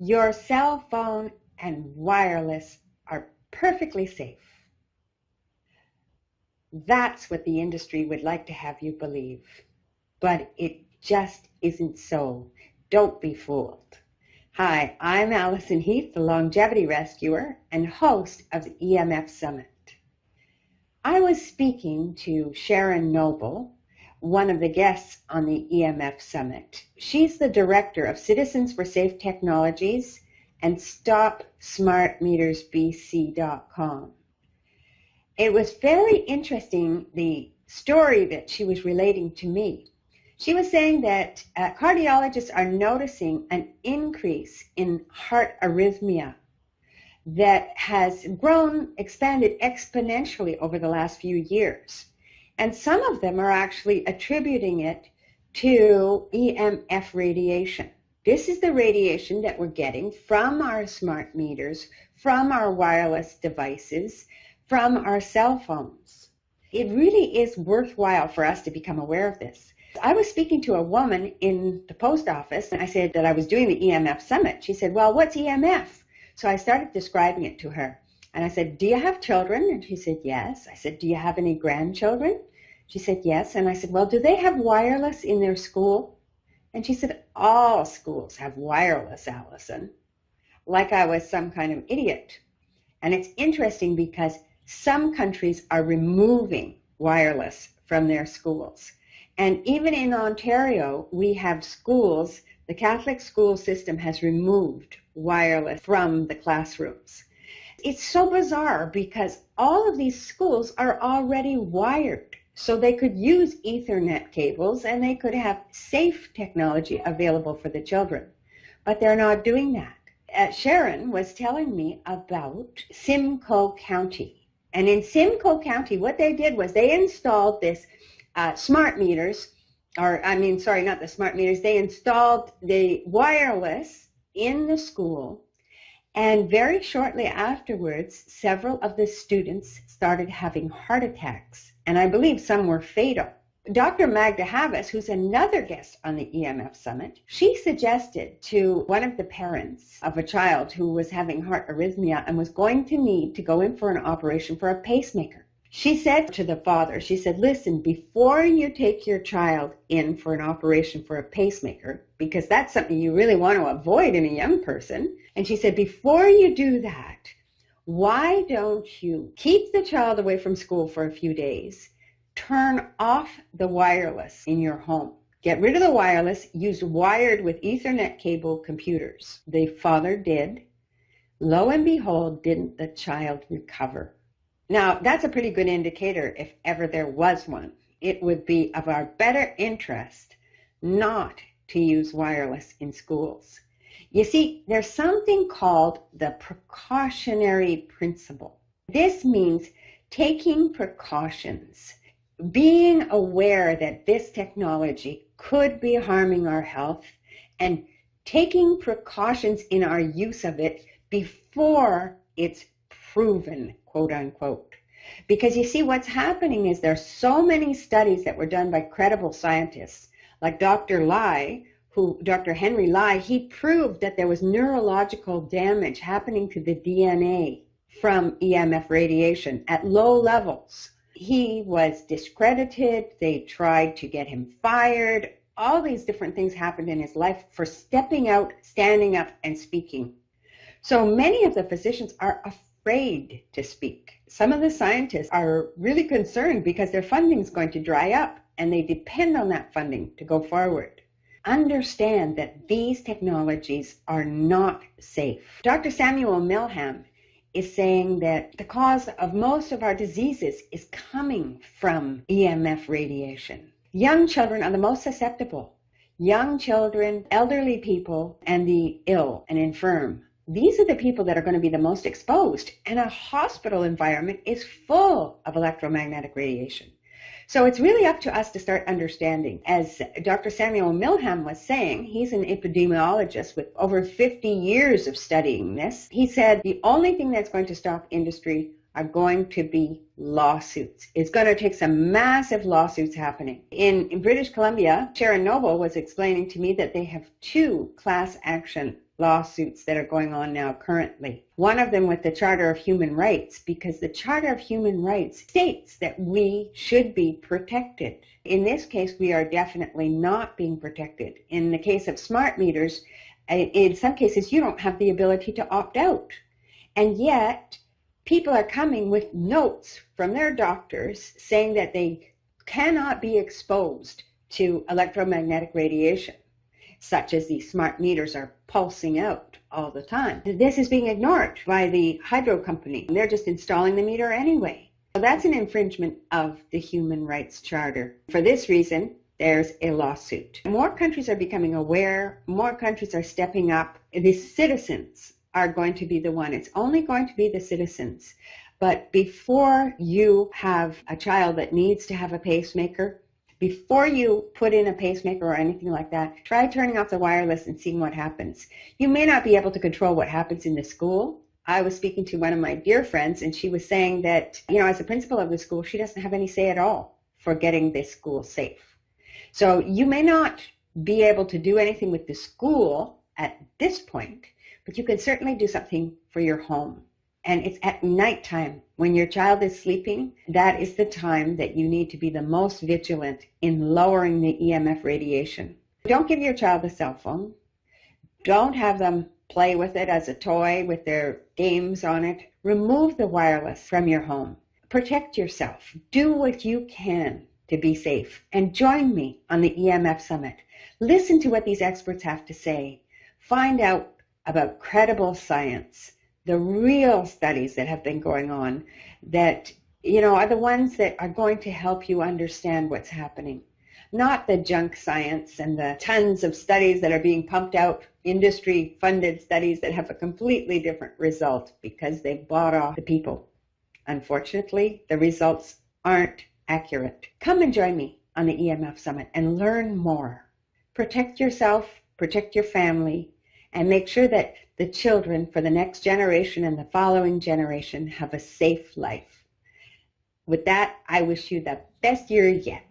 Your cell phone and wireless are perfectly safe. That's what the industry would like to have you believe. But it just isn't so. Don't be fooled. Hi, I'm Alison Heath, the Longevity Rescuer and host of the EMFsummit. I was speaking to Sharon Noble, one of the guests on the EMFsummit. She's the director of Citizens for Safe Technologies and StopSmartMetersBC.com. It was very interesting, the story that she was relating to me. She was saying that cardiologists are noticing an increase in heart arrhythmia that has expanded exponentially over the last few years. And some of them are actually attributing it to EMF radiation. This is the radiation that we're getting from our smart meters, from our wireless devices, from our cell phones. It really is worthwhile for us to become aware of this. I was speaking to a woman in the post office, and I said that I was doing the EMFsummit. She said, well, what's EMF? So I started describing it to her. And I said, do you have children? And she said, yes. I said, do you have any grandchildren? She said, yes. And I said, well, do they have wireless in their school? And she said, all schools have wireless, Alison. Like I was some kind of idiot. And it's interesting because some countries are removing wireless from their schools. And even in Ontario, we have schools, the Catholic school system has removed wireless from the classrooms. It's so bizarre because all of these schools are already wired. So they could use Ethernet cables and they could have safe technology available for the children. But they're not doing that. Sharon was telling me about Simcoe County. And in Simcoe County, what they did was they installed this smart meters, not the smart meters, they installed the wireless in the school, and very shortly afterwards, several of the students started having heart attacks, and I believe some were fatal. Dr. Magda Havas, who's another guest on the EMFsummit, she suggested to one of the parents of a child who was having heart arrhythmia and was going to need to go in for an operation for a pacemaker. She said to the father, she said, listen, before you take your child in for an operation for a pacemaker, because that's something you really want to avoid in a young person, and she said, before you do that, why don't you keep the child away from school for a few days, turn off the wireless in your home, get rid of the wireless, use wired with Ethernet cable computers. The father did. Lo and behold, didn't the child recover? Now, that's a pretty good indicator if ever there was one. It would be of our better interest not to use wireless in schools. You see, there's something called the precautionary principle. This means taking precautions, being aware that this technology could be harming our health, and taking precautions in our use of it before it's proven, quote unquote. Because you see, what's happening is there's so many studies that were done by credible scientists, like Dr. Henry Lai, he proved that there was neurological damage happening to the DNA from EMF radiation at low levels. He was discredited. They tried to get him fired. All these different things happened in his life for stepping out, standing up, and speaking. So many of the physicians are afraid to speak. Some of the scientists are really concerned because their funding is going to dry up and they depend on that funding to go forward. Understand that these technologies are not safe. Dr. Samuel Milham is saying that the cause of most of our diseases is coming from EMF radiation. Young children are the most susceptible. Young children, elderly people, and the ill and infirm. These are the people that are going to be the most exposed, and a hospital environment is full of electromagnetic radiation. So it's really up to us to start understanding. As Dr. Samuel Milham was saying, he's an epidemiologist with over 50 years of studying this. He said the only thing that's going to stop industry are going to be lawsuits. It's going to take some massive lawsuits happening. In British Columbia, Sharon Noble was explaining to me that they have 2 class action lawsuits that are going on now currently. One of them with the Charter of Human Rights, because the Charter of Human Rights states that we should be protected. In this case, we are definitely not being protected. In the case of smart meters, in some cases, you don't have the ability to opt out. And yet, people are coming with notes from their doctors saying that they cannot be exposed to electromagnetic radiation, such as these smart meters are pulsing out all the time. This is being ignored by the hydro company. They're just installing the meter anyway. So that's an infringement of the Human Rights Charter. For this reason, there's a lawsuit. More countries are becoming aware. More countries are stepping up. The citizens are going to be the one. It's only going to be the citizens. But before you have a child that needs to have a pacemaker, before you put in a pacemaker or anything like that, try turning off the wireless and seeing what happens. You may not be able to control what happens in the school. I was speaking to one of my dear friends, and she was saying that, as a principal of the school, she doesn't have any say at all for getting this school safe. So you may not be able to do anything with the school at this point, but you can certainly do something for your home. And it's at nighttime when your child is sleeping. That is the time that you need to be the most vigilant in lowering the EMF radiation. Don't give your child a cell phone. Don't have them play with it as a toy with their games on it. Remove the wireless from your home. Protect yourself. Do what you can to be safe. And join me on the EMF Summit. Listen to what these experts have to say. Find out about credible science, the real studies that have been going on that, are the ones that are going to help you understand what's happening. Not the junk science and the tons of studies that are being pumped out, industry-funded studies that have a completely different result because they've bought off the people. Unfortunately, the results aren't accurate. Come and join me on the EMF Summit and learn more. Protect yourself, protect your family, and make sure that the children for the next generation and the following generation have a safe life. With that, I wish you the best year yet.